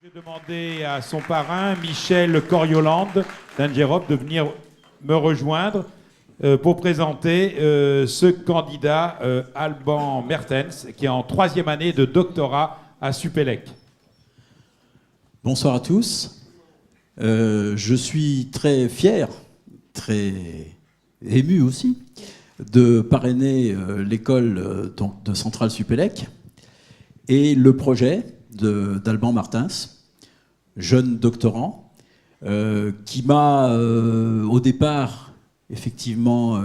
J'ai demandé à son parrain, Michel Corioland, d'Angerop, de venir me rejoindre pour présenter ce candidat, Alban Mertens, qui est en 3e année de doctorat à Supélec. Bonsoir à tous. Je suis très fier, très ému aussi, de parrainer l'école de Centrale Supélec et le projet d'Alban Mertens, jeune doctorant, qui m'a au départ effectivement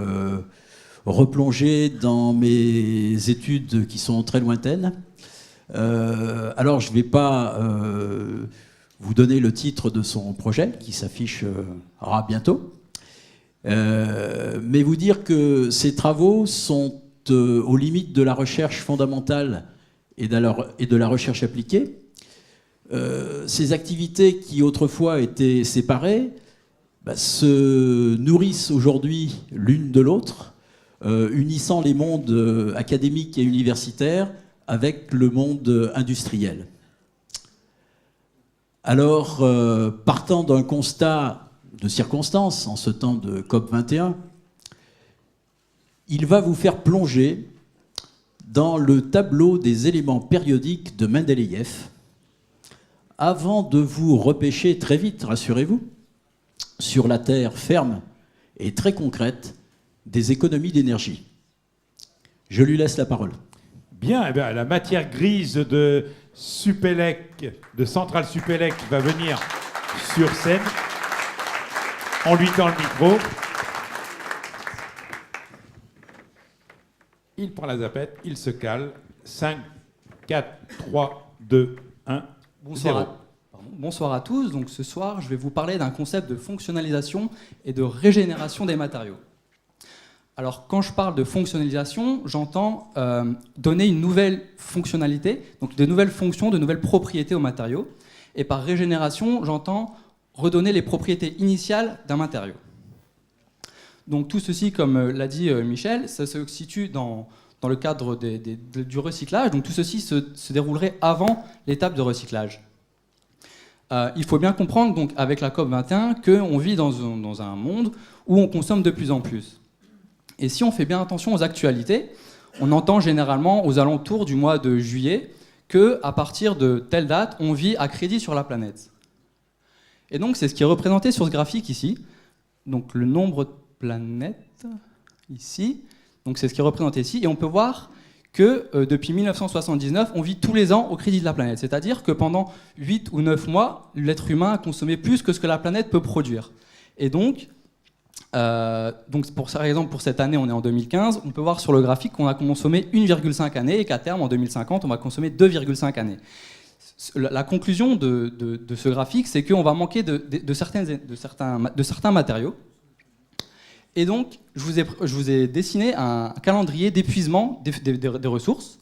replongé dans mes études qui sont très lointaines. Alors je ne vais pas vous donner le titre de son projet qui s'affichera bientôt, mais vous dire que ces travaux sont aux limites de la recherche fondamentale et de la recherche appliquée. Ces activités qui autrefois étaient séparées se nourrissent aujourd'hui l'une de l'autre, unissant les mondes académiques et universitaires avec le monde industriel. Alors, partant d'un constat de circonstance en ce temps de COP21, il va vous faire plonger dans le tableau des éléments périodiques de Mendeleïev, avant de vous repêcher très vite, rassurez-vous, sur la terre ferme et très concrète des économies d'énergie. Je lui laisse la parole. Bien, eh bien, la matière grise de Supélec, de Centrale Supélec, va venir sur scène. On lui tend le micro. Il prend la zapette, il se cale. 5, 4, 3, 2, 1. Bonsoir à tous. Donc, ce soir, je vais vous parler d'un concept de fonctionnalisation et de régénération des matériaux. Alors, quand je parle de fonctionnalisation, j'entends donner une nouvelle fonctionnalité, donc de nouvelles fonctions, de nouvelles propriétés aux matériaux. Et par régénération, j'entends redonner les propriétés initiales d'un matériau. Donc tout ceci, comme l'a dit Michel, ça se situe dans le cadre du recyclage. Donc tout ceci se déroulerait avant l'étape de recyclage. Il faut bien comprendre, donc, avec la COP21, qu'on vit dans un monde où on consomme de plus en plus. Et si on fait bien attention aux actualités, on entend généralement aux alentours du mois de juillet qu'à partir de telle date, on vit à crédit sur la planète. Et donc c'est ce qui est représenté sur ce graphique ici. Donc le nombre de planètes, ici. Donc c'est ce qui est représenté ici. Et on peut voir que depuis 1979, on vit tous les ans au crédit de la planète. C'est-à-dire que pendant 8 ou 9 mois, l'être humain a consommé plus que ce que la planète peut produire. Et donc par exemple, pour cette année, on est en 2015, on peut voir sur le graphique qu'on a consommé 1,5 année et qu'à terme, en 2050, on va consommer 2,5 années. La conclusion de ce graphique, c'est qu'on va manquer de certains matériaux. Et donc, je vous ai dessiné un calendrier d'épuisement des ressources.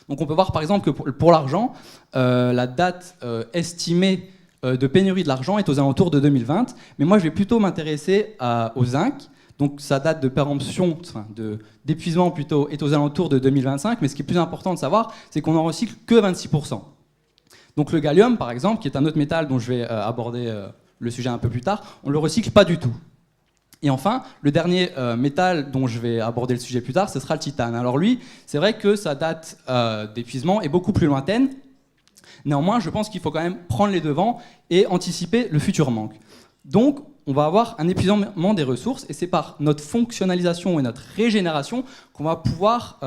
Donc on peut voir par exemple que pour l'argent, la date estimée de pénurie de l'argent est aux alentours de 2020. Mais moi, je vais plutôt m'intéresser au zinc. Donc sa date de péremption, d'épuisement plutôt, est aux alentours de 2025. Mais ce qui est plus important de savoir, c'est qu'on n'en recycle que 26%. Donc le gallium, par exemple, qui est un autre métal dont je vais aborder le sujet un peu plus tard, on ne le recycle pas du tout. Et enfin, le dernier métal dont je vais aborder le sujet plus tard, ce sera le titane. Alors lui, c'est vrai que sa date d'épuisement est beaucoup plus lointaine. Néanmoins, je pense qu'il faut quand même prendre les devants et anticiper le futur manque. Donc, on va avoir un épuisement des ressources et c'est par notre fonctionnalisation et notre régénération qu'on va pouvoir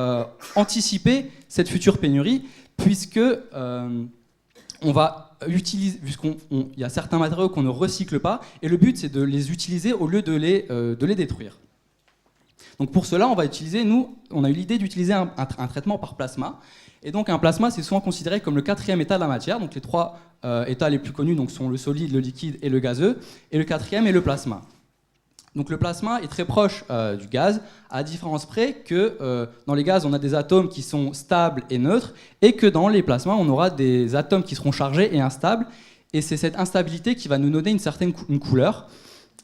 anticiper cette future pénurie, puisque on va utiliser, puisqu'il y a certains matériaux qu'on ne recycle pas, et le but c'est de les utiliser au lieu de les détruire. Donc pour cela, on a eu l'idée d'utiliser un traitement par plasma. Et donc un plasma, c'est souvent considéré comme le 4e état de la matière. Donc les 3 états les plus connus donc, sont le solide, le liquide et le gazeux. Et le 4e est le plasma. Donc le plasma est très proche du gaz, à différence près que dans les gaz, on a des atomes qui sont stables et neutres, et que dans les plasmas, on aura des atomes qui seront chargés et instables. Et c'est cette instabilité qui va nous donner une certaine couleur.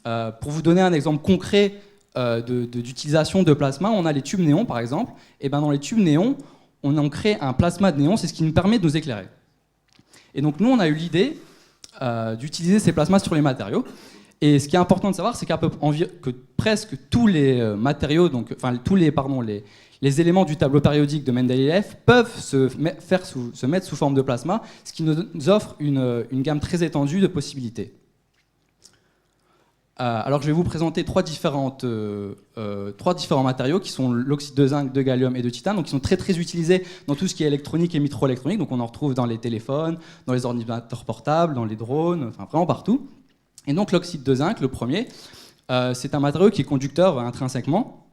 Pour vous donner un exemple concret d'utilisation de plasma, on a les tubes néons par exemple. Et ben dans les tubes néons, on en crée un plasma de néon, c'est ce qui nous permet de nous éclairer. Et donc nous, on a eu l'idée d'utiliser ces plasmas sur les matériaux. Et ce qui est important de savoir, c'est que presque tous les matériaux, les éléments du tableau périodique de Mendeleïev peuvent se mettre sous forme de plasma, ce qui nous offre une gamme très étendue de possibilités. Alors je vais vous présenter trois différents matériaux qui sont l'oxyde de zinc, de gallium et de titane, donc qui sont très très utilisés dans tout ce qui est électronique et microélectronique, donc on en retrouve dans les téléphones, dans les ordinateurs portables, dans les drones, enfin vraiment partout. Et donc l'oxyde de zinc, le premier, c'est un matériau qui est conducteur intrinsèquement.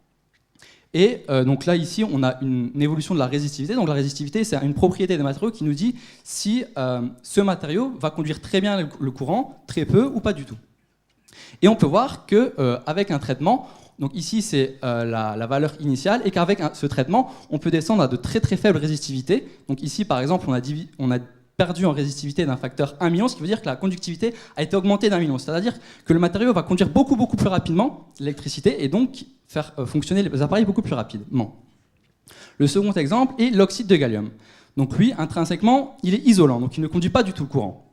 Et donc là, ici, on a une évolution de la résistivité. Donc la résistivité, c'est une propriété des matériaux qui nous dit si ce matériau va conduire très bien le courant, très peu ou pas du tout. Et on peut voir qu'avec un traitement, donc ici c'est la valeur initiale, et qu'avec ce traitement, on peut descendre à de très très faibles résistivités. Donc ici, par exemple, on a perdu en résistivité d'un facteur 1 million, ce qui veut dire que la conductivité a été augmentée d'1 million. C'est-à-dire que le matériau va conduire beaucoup plus rapidement l'électricité et donc faire fonctionner les appareils beaucoup plus rapidement. Le second exemple est l'oxyde de gallium. Donc lui, intrinsèquement, il est isolant, donc il ne conduit pas du tout le courant.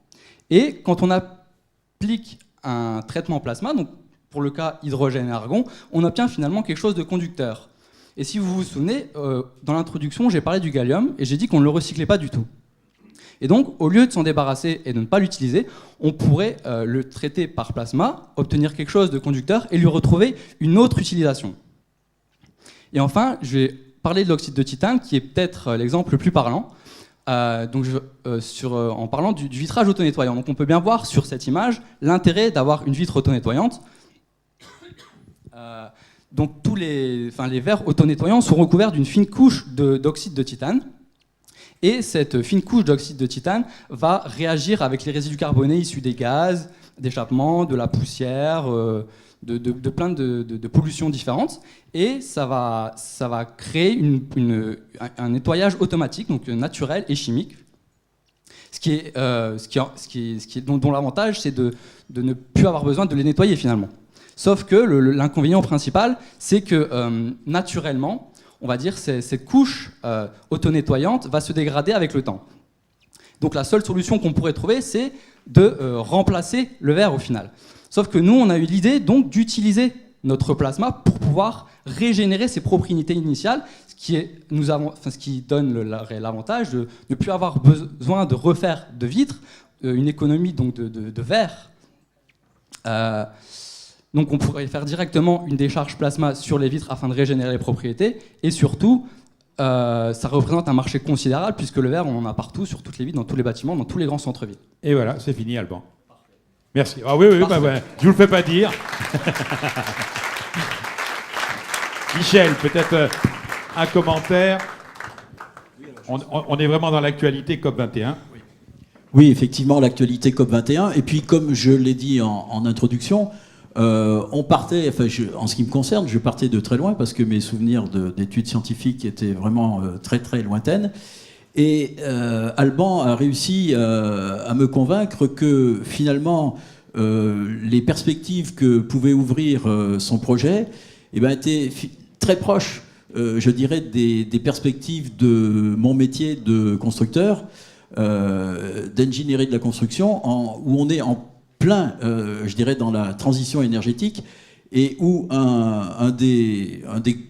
Et quand on applique un traitement plasma, donc pour le cas hydrogène et argon, on obtient finalement quelque chose de conducteur. Et si vous vous souvenez, dans l'introduction, j'ai parlé du gallium et j'ai dit qu'on ne le recyclait pas du tout. Et donc, au lieu de s'en débarrasser et de ne pas l'utiliser, on pourrait le traiter par plasma, obtenir quelque chose de conducteur et lui retrouver une autre utilisation. Et enfin, je vais parler de l'oxyde de titane, qui est peut-être l'exemple le plus parlant, en parlant du vitrage auto-nettoyant. Donc on peut bien voir sur cette image l'intérêt d'avoir une vitre auto-nettoyante. Donc les verres auto-nettoyants sont recouverts d'une fine couche d'oxyde de titane. Et cette fine couche d'oxyde de titane va réagir avec les résidus carbonés issus des gaz, d'échappement, de la poussière, de plein de pollutions différentes. Et ça va créer un nettoyage automatique, donc naturel et chimique. Dont l'avantage, c'est de ne plus avoir besoin de les nettoyer finalement. Sauf que l'inconvénient principal, c'est que naturellement, on va dire, cette couche auto-nettoyante va se dégrader avec le temps. Donc la seule solution qu'on pourrait trouver, c'est de remplacer le verre au final. Sauf que nous, on a eu l'idée donc d'utiliser notre plasma pour pouvoir régénérer ses propriétés initiales, ce qui donne l'avantage de ne plus avoir besoin de refaire de vitres, une économie donc de verre. Donc on pourrait faire directement une décharge plasma sur les vitres afin de régénérer les propriétés, et surtout, ça représente un marché considérable puisque le verre, on en a partout, sur toutes les vitres, dans tous les bâtiments, dans tous les grands centres-villes. Et voilà, c'est fini, Alban. Merci. Ah oui, je vous le fais pas dire. Michel, peut-être un commentaire. On est vraiment dans l'actualité COP21. Oui, effectivement, l'actualité COP21. Et puis, comme je l'ai dit en introduction, on partait, en ce qui me concerne, je partais de très loin parce que mes souvenirs d'études scientifiques étaient vraiment très très lointaines. Et Alban a réussi à me convaincre que finalement les perspectives que pouvait ouvrir son projet étaient très proches, je dirais, des perspectives de mon métier de constructeur, d'ingénierie de la construction, où on est en plein, je dirais, dans la transition énergétique, et où un des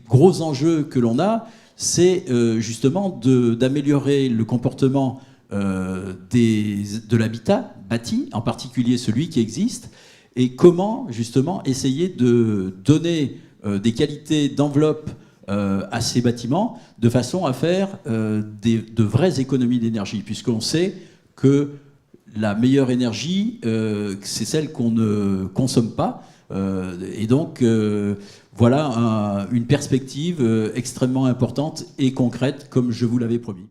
gros enjeux que l'on a, c'est justement d'améliorer le comportement de l'habitat bâti, en particulier celui qui existe, et comment justement essayer de donner des qualités d'enveloppe à ces bâtiments de façon à faire de vraies économies d'énergie, puisqu'on sait que la meilleure énergie, c'est celle qu'on ne consomme pas. Et donc, voilà une perspective extrêmement importante et concrète, comme je vous l'avais promis.